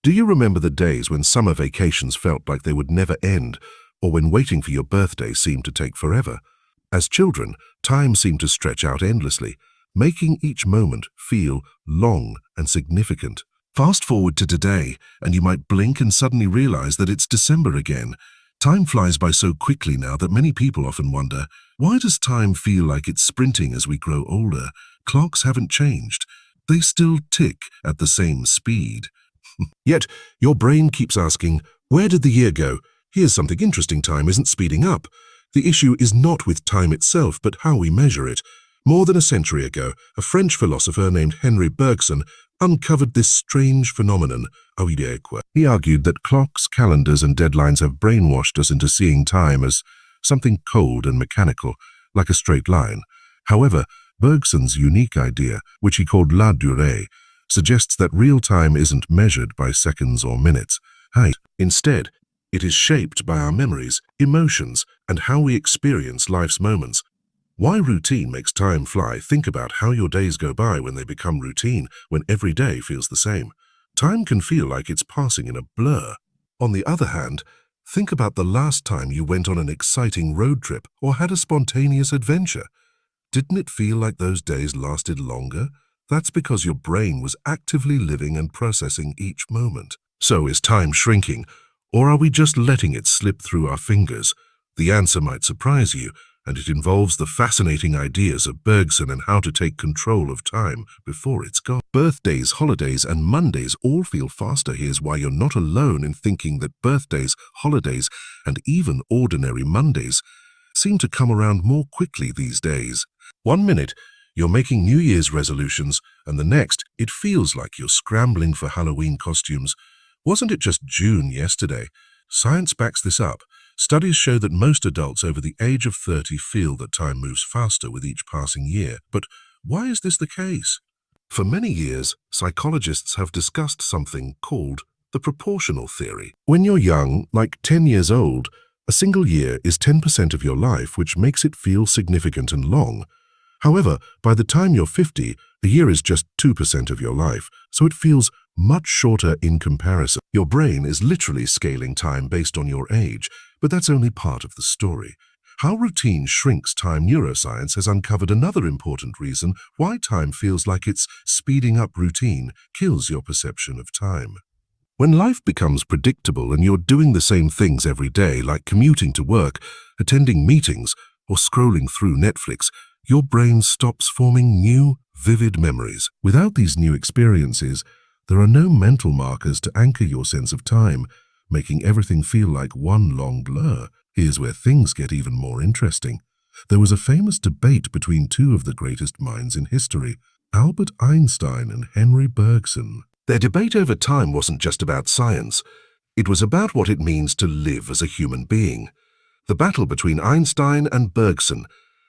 Do you remember the days when summer vacations felt like they would never end, or when waiting for your birthday seemed to take forever? As children, time seemed to stretch out endlessly, making each moment feel long and significant. Fast forward to today, and you might blink and suddenly realize that it's December again. Time flies by so quickly now that many people often wonder, why does time feel like it's sprinting as we grow older? Clocks haven't changed. They still tick at the same speed. Yet, your brain keeps asking, where did the year go? Here's something interesting: time isn't speeding up. The issue is not with time itself, but how we measure it. More than a century ago, a French philosopher named Henry Bergson uncovered this strange phenomenon. He argued that clocks, calendars, and deadlines have brainwashed us into seeing time as something cold and mechanical, like a straight line. However, Bergson's unique idea, which he called la durée, suggests that real time isn't measured by seconds or minutes. Instead, it is shaped by our memories, emotions, and how we experience life's moments. Why routine makes time fly? Think about how your days go by when they become routine, when every day feels the same. Time can feel like it's passing in a blur. On the other hand, think about the last time you went on an exciting road trip or had a spontaneous adventure. Didn't it feel like those days lasted longer? That's because your brain was actively living and processing each moment. So is time shrinking, or are we just letting it slip through our fingers? The answer might surprise you, and it involves the fascinating ideas of Bergson and how to take control of time before it's gone. Birthdays, holidays, and Mondays all feel faster. Here's why: you're not alone in thinking that birthdays, holidays, and even ordinary Mondays seem to come around more quickly these days. One minute, you're making New Year's resolutions, and the next, it feels like you're scrambling for Halloween costumes. Wasn't it just June yesterday? Science backs this up. Studies show that most adults over the age of 30 feel that time moves faster with each passing year. But why is this the case? For many years, psychologists have discussed something called the proportional theory. When you're young, like 10 years old, a single year is 10% of your life, which makes it feel significant and long. However, by the time you're 50, a year is just 2% of your life, so it feels much shorter in comparison. Your brain is literally scaling time based on your age, but that's only part of the story. How routine shrinks time. Neuroscience has uncovered another important reason why time feels like it's speeding up. Routine kills your perception of time. When life becomes predictable and you're doing the same things every day, like commuting to work, attending meetings, or scrolling through Netflix, your brain stops forming new, vivid memories. Without these new experiences, there are no mental markers to anchor your sense of time, making everything feel like one long blur. Here's where things get even more interesting. There was a famous debate between two of the greatest minds in history, Albert Einstein and Henry Bergson. Their debate over time wasn't just about science. It was about what it means to live as a human being. The battle between Einstein and Bergson.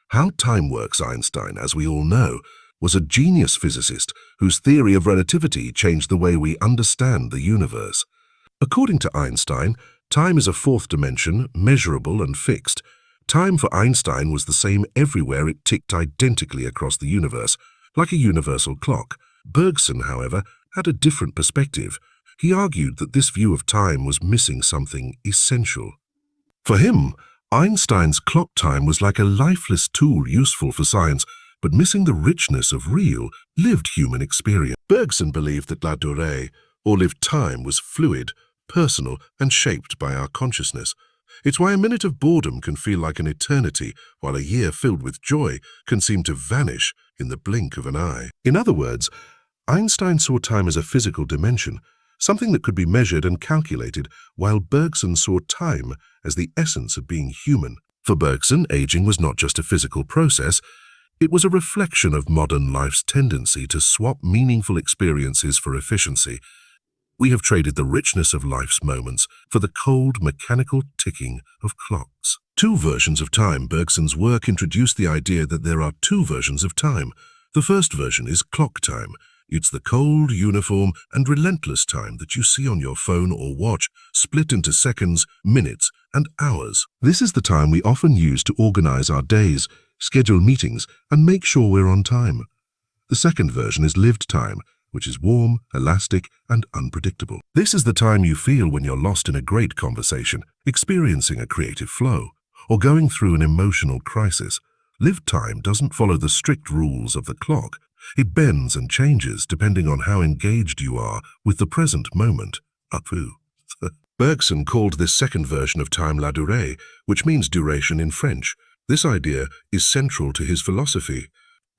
How time works. Einstein, as we all know, was a genius physicist whose theory of relativity changed the way we understand the universe. According to Einstein, time is a fourth dimension, measurable and fixed. Time for Einstein was the same everywhere. It ticked identically across the universe, like a universal clock. Bergson, however, had a different perspective. He argued that this view of time was missing something essential. For him, Einstein's clock time was like a lifeless tool useful for science, but missing the richness of real, lived human experience. Bergson believed that la durée, or lived time, was fluid, personal, and shaped by our consciousness. It's why a minute of boredom can feel like an eternity, while a year filled with joy can seem to vanish in the blink of an eye. In other words, Einstein saw time as a physical dimension, something that could be measured and calculated, while Bergson saw time as the essence of being human. For Bergson, aging was not just a physical process, it was a reflection of modern life's tendency to swap meaningful experiences for efficiency. We have traded the richness of life's moments for the cold, mechanical ticking of clocks. Two versions of time. Bergson's work introduced the idea that there are two versions of time. The first version is clock time. It's the cold, uniform, and relentless time that you see on your phone or watch, split into seconds, minutes, and hours. This is the time we often use to organize our days, schedule meetings, and make sure we're on time. The second version is lived time, which is warm, elastic, and unpredictable. This is the time you feel when you're lost in a great conversation, experiencing a creative flow, or going through an emotional crisis. Lived time doesn't follow the strict rules of the clock. It bends and changes depending on how engaged you are with the present moment. Apu. Bergson called this second version of time la durée, which means duration in French. This idea is central to his philosophy.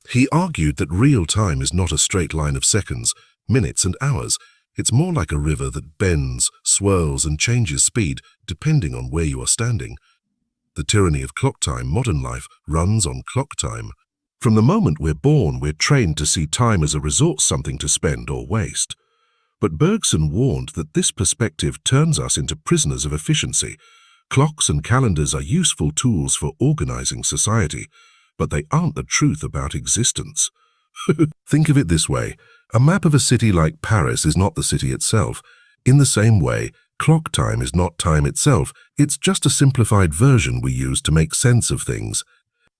He argued that real time is not a straight line of seconds, minutes, and hours. It's more like a river that bends, swirls, and changes speed depending on where you are standing. The tyranny of clock time, modern life, runs on clock time. From the moment we're born, we're trained to see time as a resource, something to spend or waste. But Bergson warned that this perspective turns us into prisoners of efficiency. Clocks and calendars are useful tools for organizing society, but they aren't the truth about existence. Think of it this way. A map of a city like Paris is not the city itself. In the same way, clock time is not time itself. It's just a simplified version we use to make sense of things.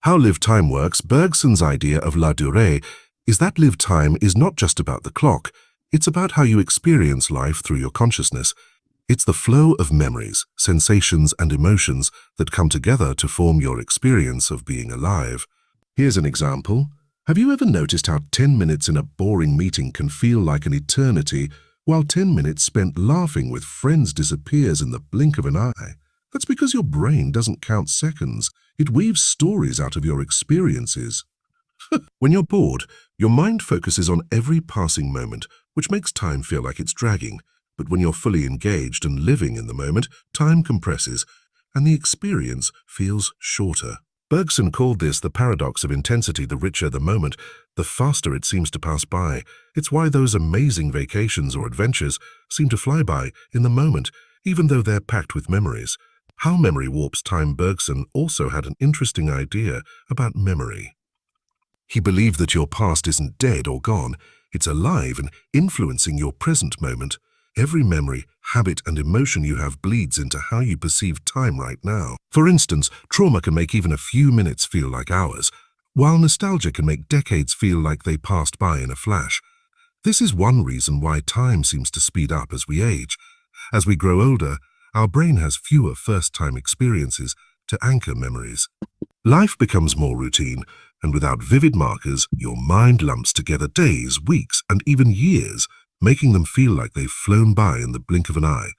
How lived time works, Bergson's idea of la durée is that lived time is not just about the clock. It's about how you experience life through your consciousness. It's the flow of memories, sensations, and emotions that come together to form your experience of being alive. Here's an example. Have you ever noticed how 10 minutes in a boring meeting can feel like an eternity, while 10 minutes spent laughing with friends disappears in the blink of an eye? That's because your brain doesn't count seconds. It weaves stories out of your experiences. When you're bored, your mind focuses on every passing moment, which makes time feel like it's dragging. But when you're fully engaged and living in the moment, time compresses, and the experience feels shorter. Bergson called this the paradox of intensity. The richer the moment, the faster it seems to pass by. It's why those amazing vacations or adventures seem to fly by in the moment, even though they're packed with memories. How memory warps time. Bergson also had an interesting idea about memory. He believed that your past isn't dead or gone. It's alive and influencing your present moment. Every memory, habit, and emotion you have bleeds into how you perceive time right now. For instance, trauma can make even a few minutes feel like hours, while nostalgia can make decades feel like they passed by in a flash. This is one reason why time seems to speed up as we age. As we grow older, our brain has fewer first-time experiences to anchor memories. Life becomes more routine, and without vivid markers, your mind lumps together days, weeks, and even years, making them feel like they've flown by in the blink of an eye.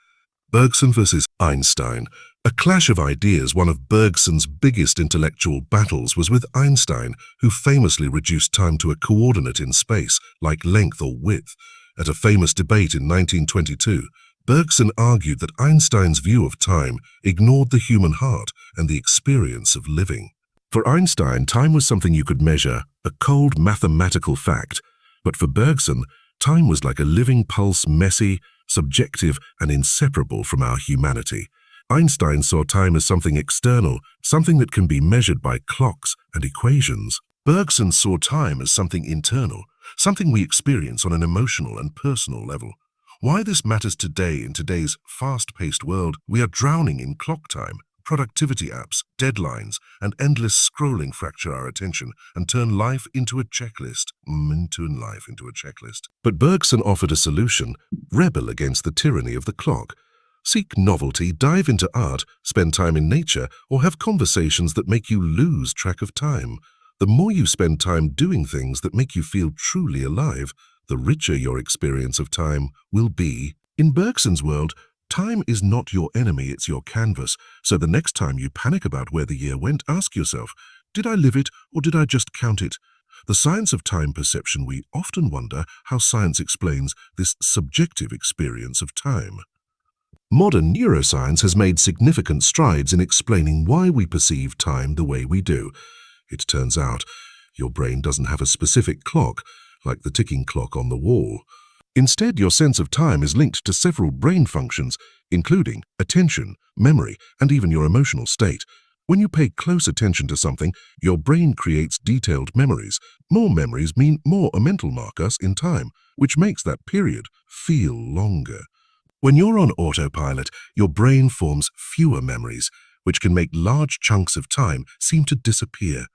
Bergson versus Einstein. A clash of ideas. One of Bergson's biggest intellectual battles was with Einstein, who famously reduced time to a coordinate in space, like length or width. At a famous debate in 1922, Bergson argued that Einstein's view of time ignored the human heart and the experience of living. For Einstein, time was something you could measure, a cold mathematical fact. But for Bergson, time was like a living pulse, messy, subjective, and inseparable from our humanity. Einstein saw time as something external, something that can be measured by clocks and equations. Bergson saw time as something internal, something we experience on an emotional and personal level. Why this matters today in today's fast-paced world, we are drowning in clock time. Productivity apps, deadlines, and endless scrolling fracture our attention and turn life into a checklist. But Bergson offered a solution: rebel against the tyranny of the clock. Seek novelty, dive into art, spend time in nature, or have conversations that make you lose track of time. The more you spend time doing things that make you feel truly alive, the richer your experience of time will be. In Bergson's world, time is not your enemy, it's your canvas. So the next time you panic about where the year went, ask yourself, did I live it or did I just count it? The science of time perception. We often wonder how science explains this subjective experience of time. Modern neuroscience has made significant strides in explaining why we perceive time the way we do. It turns out your brain doesn't have a specific clock, like the ticking clock on the wall. Instead, your sense of time is linked to several brain functions, including attention, memory, and even your emotional state. When you pay close attention to something, your brain creates detailed memories. More memories mean more mental markers in time, which makes that period feel longer. When you're on autopilot, your brain forms fewer memories, which can make large chunks of time seem to disappear.